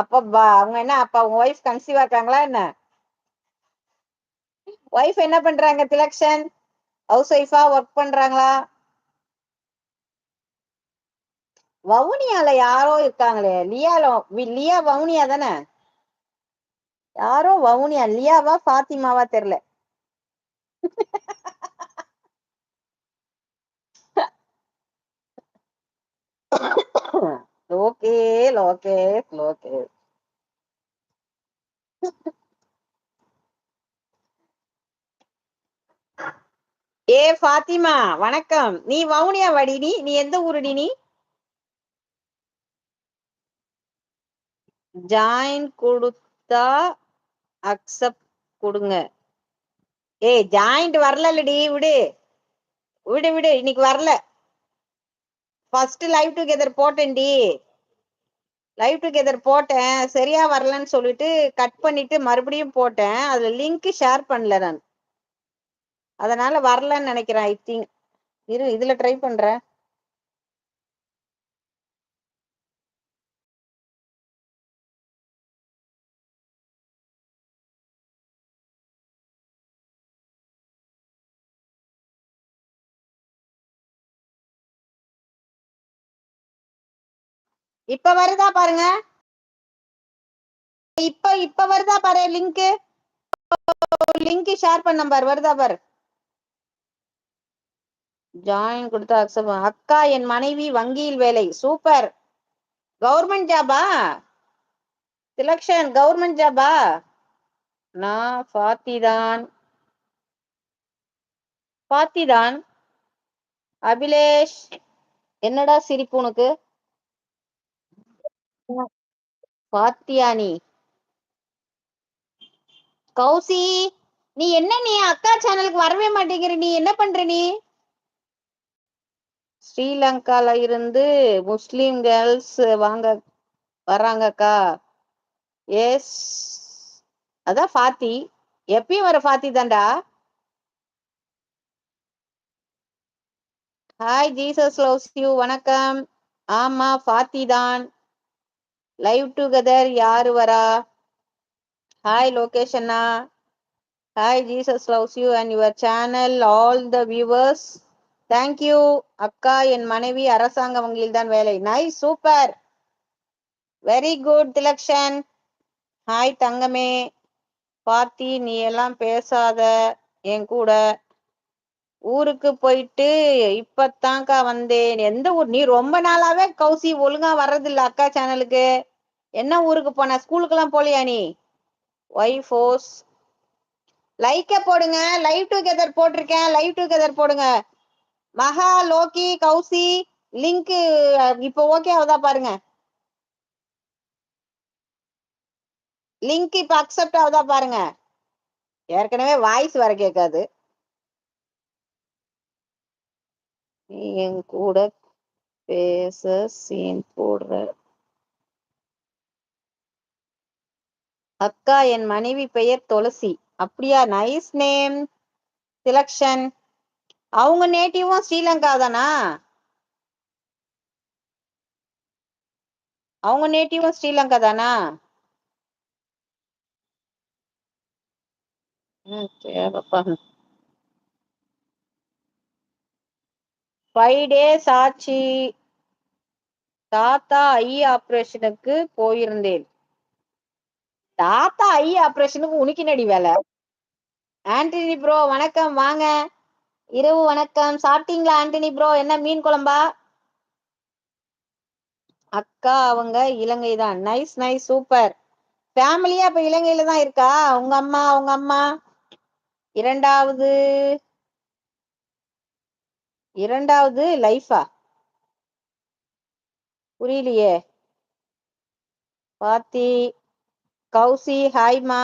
அப்ப அவங்க என்ன அப்ப அவங்க ஒய்ஃப் கன்சீவா இருக்காங்களா என்ன? ஒய்ஃப் என்ன பண்றாங்க திலக்ஷன்? ஹவுஸ் ஒய்ஃபா ஒர்க் பண்றாங்களா? வவுனியால யாரோ இருக்காங்களே, லியா வவுனியா தானே? யாரோ வவுனியா, லியாவா ஃபாத்திமாவா தெரியல. லோகே லோகே லோகே. ஏ ஃபாத்திமா வணக்கம். நீ வவுனியா வாடி. நீ எந்த ஊருடி? நீ ஜாயின் கொடுத்தா அக்செப்ட் கொடுங்க. ஏய் ஜாயிண்ட் வரலடி, விடு விடு விடு, இன்னைக்கு வரல. ஃபர்ஸ்ட் லைவ் டுகெதர் போட்டேன்டி, லைவ் டுகெதர் போட்டேன், சரியா வரலன்னு சொல்லிட்டு கட் பண்ணிட்டு மறுபடியும் போட்டேன். அதுல லிங்க் ஷேர் பண்ணல நான், அதனால வரலன்னு நினைக்கிறேன். ஐ திங்க் இரு, இதுல ட்ரை பண்றேன். இப்ப வருதா பாருங்க, இப்ப வருதா பாரு லிங்க். லிங்க் ஷேர் பண்ண பாரு, வருதா பாரு. ஜாயின் கொடுத்தா அக்செப்ட். அக்கா என் மனைவி வங்கியில் வேலை. சூப்பர். கவர்மெண்ட் ஜாபா திலக்ஷன்? கவர்மெண்ட் ஜாபா? நான் பாத்திதான். அபிலேஷ் என்னடா சிரிப்பு உனக்கு? பாத்தியா நீ? கௌசி நீ என்ன, நீ அக்கா சேனலுக்கு வரவே மாட்டேங்கிற, நீ என்ன பண்ற நீ? ஸ்ரீலங்கால இருந்து முஸ்லிம் கேர்ள்ஸ் வராங்கக்கா. எஸ், அதான் ஃபாத்தி, எப்பயும் வர ஃபாத்தி தான்டா. Hi Jesus loves you. வணக்கம். ஆமா ஃபாத்தி தான். லைவ் டுகெதர் யாரு வரா? Hi Lokesh Anna. Hi Jesus loves you and your channel all the viewers. Thank you. அக்கா என் மனைவி அரசாங்க வங்கியில் தான் வேலை. Nice, super, very good Dilakshan. Hi தங்கமே. பாத்தி நீ எல்லாம் பேசாத என் கூட, ஊருக்கு போயிட்டு இப்பத்தான்க்கா வந்தேன். எந்த ஊர் நீ? ரொம்ப நாளாவே கௌசி ஒழுங்கா வர்றதில்ல அக்கா சேனலுக்கு. என்ன ஊருக்கு போன? ஸ்கூலுக்கெல்லாம் போலியா நீ? ஒய்ஃபோஸ் லைக்க போடுங்க. லைவ் டுகெதர் போட்டிருக்கேன், லைவ் டுகெதர் போடுங்க. மகா, லோகி, கௌசி லிங்க் இப்ப ஓகே ஆகுதா பாருங்க. லிங்க் இப்ப அக்செப்ட் ஆகுதா பாருங்க. ஏற்கனவே வாய்ஸ் வர கேட்காது. நீ என் கூட பேச சீன் போடுற. அக்கா என் மனைவி பெயர் துளசி. அப்படியா? Nice name Dilakshan. அவங்க நேட்டிவும் ஸ்ரீலங்கா தானா? அவங்க நேட்டிவும் ஸ்ரீலங்கா தானா? தேவைப்பா. 5 days ஆச்சு. தாத்தா ஐ ஆபரேஷனுக்கு போயிருந்தேன். தாத்தா ஐ ஆபரேஷனுக்கு உனக்கு என்னடி வேலை? ஆண்டனி ப்ரோ வணக்கம், வாங்க. இரவு வணக்கம். சாப்பிட்டீங்களா ஆண்டனி ப்ரோ? என்ன மீன் குழம்பா? அக்கா அவங்க இலங்கை தான். Nice nice, super. ஃபேமிலியா இப்ப இலங்கையில தான் இருக்கா உங்க அம்மா? உங்க அம்மா இரண்டாவது லைஃபா? புரியலையே. பாத்தி, கௌசி ஹாய்மா.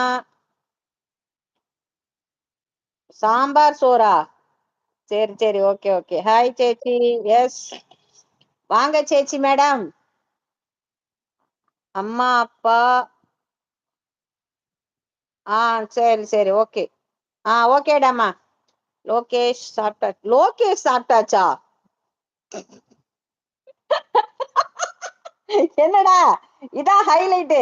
சாம்பார் சோறா? சரி சரி, ஓகே ஓகே. ஹாய் சேச்சி. எஸ், வாங்க சேச்சி மேடம். அம்மா அப்பா? சரி சரி, ஓகே. ஓகேடாமா. லோகேஷ் சாப்பிட்டா? லோகேஷ் சாப்பிட்டாச்சா? என்னடா இதான் ஹைலைட்.